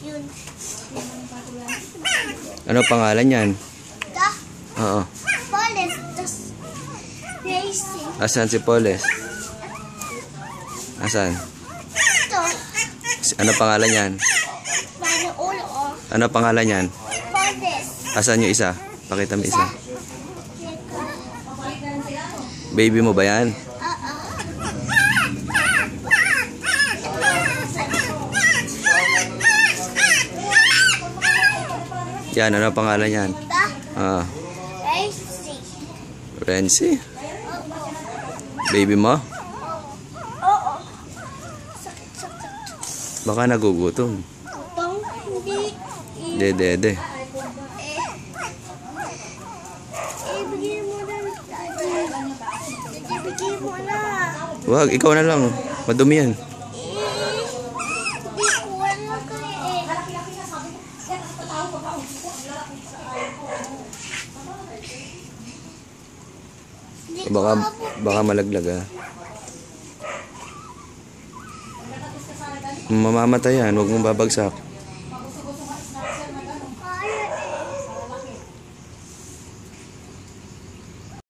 Yun. Ano pangalan yan? Da. Oo. Poles. Das. Racing. Asan si Poles? Asan? Ito. Ano pangalan yan? Para ulo. Ano pangalan yan? Poles. Asan yung isa? Pakita mo isa. Baby mo ba yan? Yan, ano pangalan yan? Ah, Racing. Renzi? Baby mo? Oo. Sakit. Baka nagugutom. Bang hindi. Dede. Ibigay mo na. Ibigay mo na. Wag, ikaw na lang. Madumi yan. Hindi ko alam kaya Baka malaglag ah. Mamamatay yan, huwag mong babagsak.